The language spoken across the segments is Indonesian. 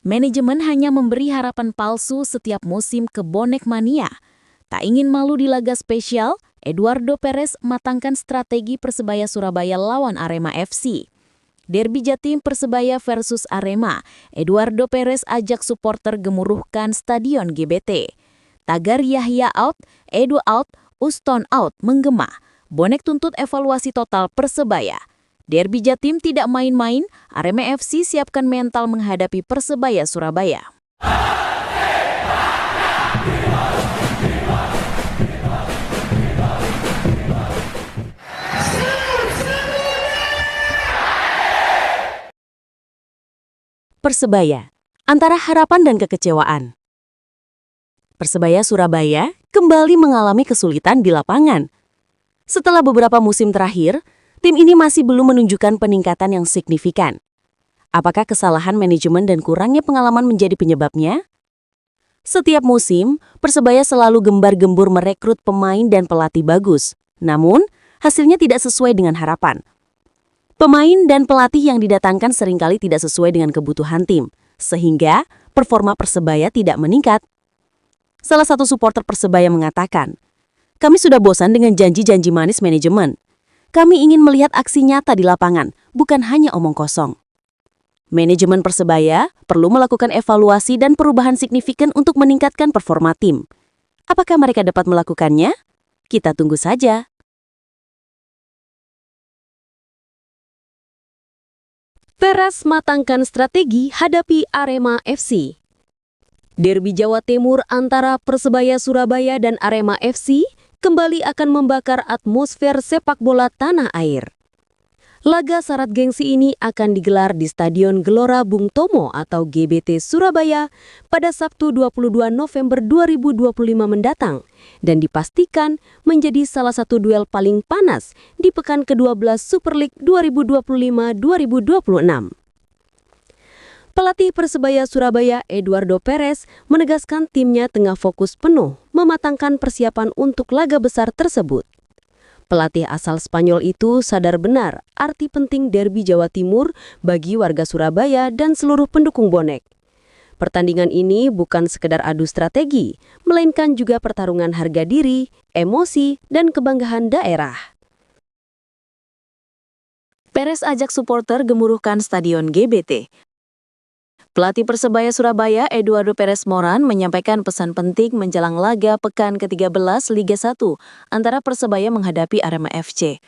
Manajemen hanya memberi harapan palsu setiap musim ke bonek mania. Tak ingin malu di laga spesial, Eduardo Perez matangkan strategi Persebaya Surabaya lawan Arema FC. Derby Jatim Persebaya versus Arema, Eduardo Perez ajak supporter gemuruhkan Stadion GBT. Tagar Yahya out, Edu out, Uston out menggema. Bonek tuntut evaluasi total Persebaya. Derby Jatim tidak main-main, Arema FC siapkan mental menghadapi Persebaya Surabaya. Persebaya, antara harapan dan kekecewaan. Persebaya Surabaya kembali mengalami kesulitan di lapangan. Setelah beberapa musim terakhir, tim ini masih belum menunjukkan peningkatan yang signifikan. Apakah kesalahan manajemen dan kurangnya pengalaman menjadi penyebabnya? Setiap musim, Persebaya selalu gembar-gembur merekrut pemain dan pelatih bagus. Namun, hasilnya tidak sesuai dengan harapan. Pemain dan pelatih yang didatangkan seringkali tidak sesuai dengan kebutuhan tim, sehingga performa Persebaya tidak meningkat. Salah satu supporter Persebaya mengatakan, "Kami sudah bosan dengan janji-janji manis manajemen. Kami ingin melihat aksi nyata di lapangan, bukan hanya omong kosong." Manajemen Persebaya perlu melakukan evaluasi dan perubahan signifikan untuk meningkatkan performa tim. Apakah mereka dapat melakukannya? Kita tunggu saja. Perez matangkan strategi hadapi Arema FC. Derby Jawa Timur antara Persebaya Surabaya dan Arema FC kembali akan membakar atmosfer sepak bola tanah air. Laga syarat gengsi ini akan digelar di Stadion Gelora Bung Tomo atau GBT Surabaya pada Sabtu 22 November 2025 mendatang dan dipastikan menjadi salah satu duel paling panas di pekan ke-12 Super League 2025-2026. Pelatih Persebaya Surabaya Eduardo Perez menegaskan timnya tengah fokus penuh mematangkan persiapan untuk laga besar tersebut. Pelatih asal Spanyol itu sadar benar arti penting derby Jawa Timur bagi warga Surabaya dan seluruh pendukung bonek. Pertandingan ini bukan sekedar adu strategi, melainkan juga pertarungan harga diri, emosi, dan kebanggaan daerah. Perez ajak supporter gemuruhkan Stadion GBT. Pelatih Persebaya Surabaya Eduardo Perez Moran menyampaikan pesan penting menjelang laga pekan ke-13 Liga 1 antara Persebaya menghadapi Arema FC.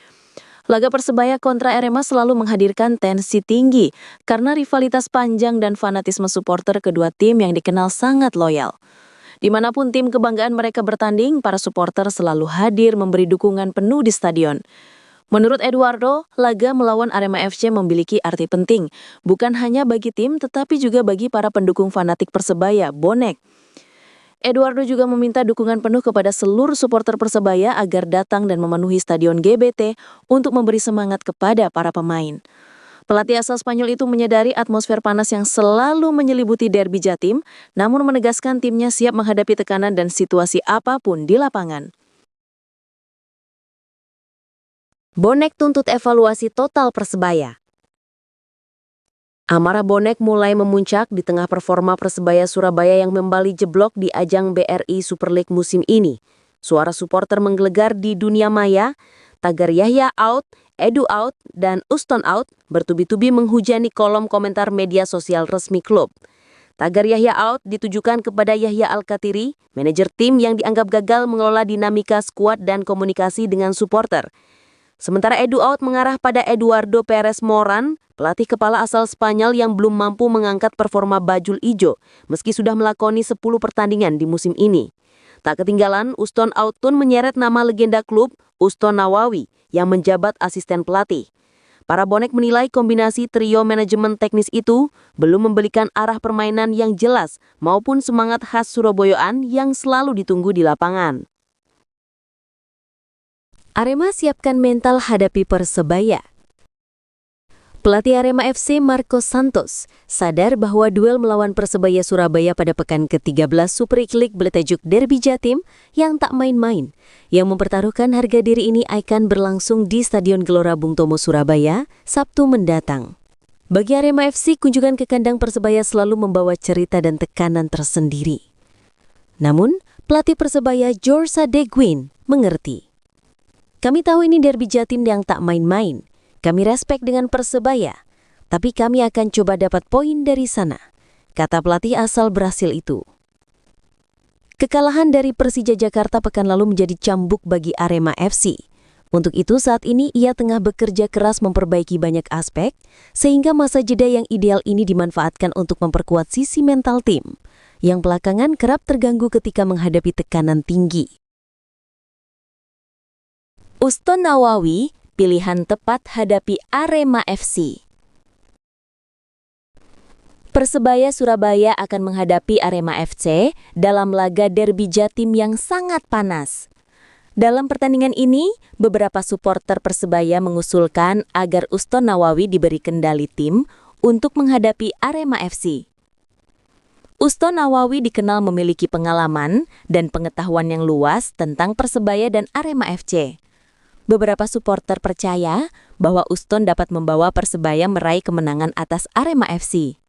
Laga Persebaya kontra Arema selalu menghadirkan tensi tinggi karena rivalitas panjang dan fanatisme supporter kedua tim yang dikenal sangat loyal. Dimanapun tim kebanggaan mereka bertanding, para supporter selalu hadir memberi dukungan penuh di stadion. Menurut Eduardo, laga melawan Arema FC memiliki arti penting, bukan hanya bagi tim tetapi juga bagi para pendukung fanatik Persebaya, bonek. Eduardo juga meminta dukungan penuh kepada seluruh supporter Persebaya agar datang dan memenuhi Stadion GBT untuk memberi semangat kepada para pemain. Pelatih asal Spanyol itu menyadari atmosfer panas yang selalu menyelimuti derby Jatim, namun menegaskan timnya siap menghadapi tekanan dan situasi apapun di lapangan. Bonek tuntut evaluasi total Persebaya. Amarah bonek mulai memuncak di tengah performa Persebaya Surabaya yang kembali jeblok di ajang BRI Super League musim ini. Suara supporter menggelegar di dunia maya, tagar Yahya out, Edu out, dan Uston out bertubi-tubi menghujani kolom komentar media sosial resmi klub. Tagar Yahya out ditujukan kepada Yahya Al-Katiri, manajer tim yang dianggap gagal mengelola dinamika skuad dan komunikasi dengan supporter. Sementara Edu out mengarah pada Eduardo Perez Moran, pelatih kepala asal Spanyol yang belum mampu mengangkat performa bajul ijo meski sudah melakoni 10 pertandingan di musim ini. Tak ketinggalan, Uston out pun menyeret nama legenda klub, Uston Nawawi, yang menjabat asisten pelatih. Para bonek menilai kombinasi trio manajemen teknis itu belum memberikan arah permainan yang jelas maupun semangat khas Surabayaan yang selalu ditunggu di lapangan. Arema siapkan mental hadapi Persebaya. Pelatih Arema FC Marcos Santos sadar bahwa duel melawan Persebaya Surabaya pada pekan ke-13 Super League bertajuk Derby Jatim yang tak main-main, yang mempertaruhkan harga diri ini akan berlangsung di Stadion Gelora Bung Tomo Surabaya Sabtu mendatang. Bagi Arema FC, kunjungan ke kandang Persebaya selalu membawa cerita dan tekanan tersendiri. Namun, pelatih Persebaya Djorsa De Gwyn mengerti. Kami tahu ini derby Jatim yang tak main-main. Kami respek dengan Persebaya, tapi kami akan coba dapat poin dari sana, kata pelatih asal Brasil itu. Kekalahan dari Persija Jakarta pekan lalu menjadi cambuk bagi Arema FC. Untuk itu saat ini ia tengah bekerja keras memperbaiki banyak aspek, sehingga masa jeda yang ideal ini dimanfaatkan untuk memperkuat sisi mental tim, yang belakangan kerap terganggu ketika menghadapi tekanan tinggi. Uston Nawawi, pilihan tepat hadapi Arema FC. Persebaya Surabaya akan menghadapi Arema FC dalam laga derby Jatim yang sangat panas. Dalam pertandingan ini, beberapa supporter Persebaya mengusulkan agar Uston Nawawi diberi kendali tim untuk menghadapi Arema FC. Uston Nawawi dikenal memiliki pengalaman dan pengetahuan yang luas tentang Persebaya dan Arema FC. Beberapa supporter percaya bahwa Uston dapat membawa Persebaya meraih kemenangan atas Arema FC.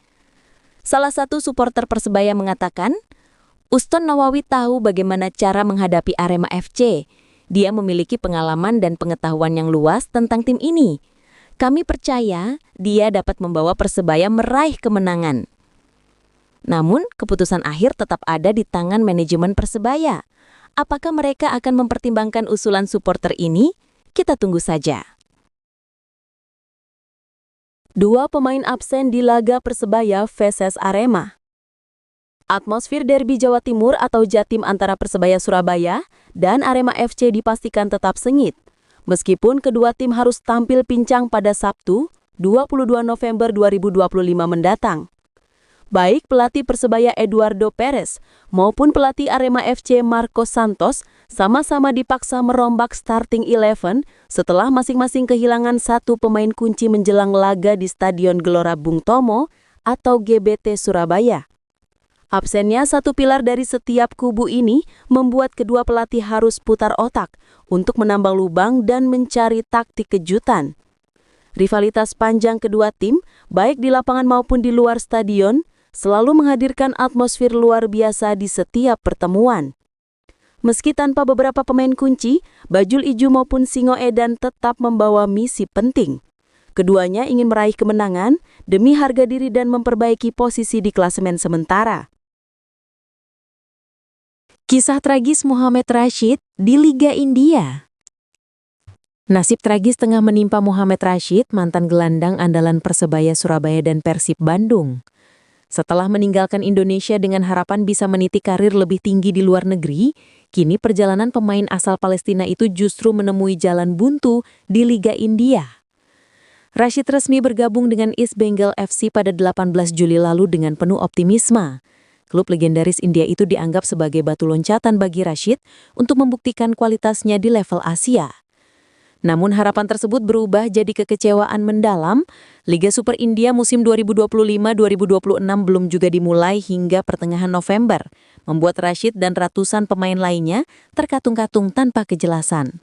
Salah satu supporter Persebaya mengatakan, Uston Nawawi tahu bagaimana cara menghadapi Arema FC. Dia memiliki pengalaman dan pengetahuan yang luas tentang tim ini. Kami percaya dia dapat membawa Persebaya meraih kemenangan. Namun, keputusan akhir tetap ada di tangan manajemen Persebaya. Apakah mereka akan mempertimbangkan usulan supporter ini? Kita tunggu saja. Dua pemain absen di laga Persebaya vs Arema. Atmosfer derby Jawa Timur atau Jatim antara Persebaya Surabaya dan Arema FC dipastikan tetap sengit, meskipun kedua tim harus tampil pincang pada Sabtu, 22 November 2025 mendatang. Baik pelatih Persebaya Eduardo Perez maupun pelatih Arema FC Marco Santos sama-sama dipaksa merombak starting 11 setelah masing-masing kehilangan satu pemain kunci menjelang laga di Stadion Gelora Bung Tomo atau GBT Surabaya. Absennya satu pilar dari setiap kubu ini membuat kedua pelatih harus putar otak untuk menambal lubang dan mencari taktik kejutan. Rivalitas panjang kedua tim, baik di lapangan maupun di luar stadion, selalu menghadirkan atmosfer luar biasa di setiap pertemuan. Meski tanpa beberapa pemain kunci, Bajul Ijo maupun Singo Edan tetap membawa misi penting. Keduanya ingin meraih kemenangan demi harga diri dan memperbaiki posisi di klasemen sementara. Kisah tragis Mohamed Rashid di Liga India. Nasib tragis tengah menimpa Mohamed Rashid, mantan gelandang andalan Persebaya Surabaya dan Persib Bandung. Setelah meninggalkan Indonesia dengan harapan bisa meniti karir lebih tinggi di luar negeri, kini perjalanan pemain asal Palestina itu justru menemui jalan buntu di Liga India. Rashid resmi bergabung dengan East Bengal FC pada 18 Juli lalu dengan penuh optimisme. Klub legendaris India itu dianggap sebagai batu loncatan bagi Rashid untuk membuktikan kualitasnya di level Asia. Namun harapan tersebut berubah jadi kekecewaan mendalam. Liga Super India musim 2025-2026 belum juga dimulai hingga pertengahan November, membuat Rashid dan ratusan pemain lainnya terkatung-katung tanpa kejelasan.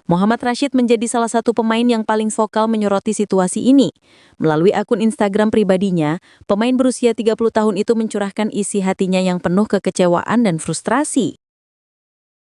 Mohamed Rashid menjadi salah satu pemain yang paling vokal menyoroti situasi ini. Melalui akun Instagram pribadinya, pemain berusia 30 tahun itu mencurahkan isi hatinya yang penuh kekecewaan dan frustrasi.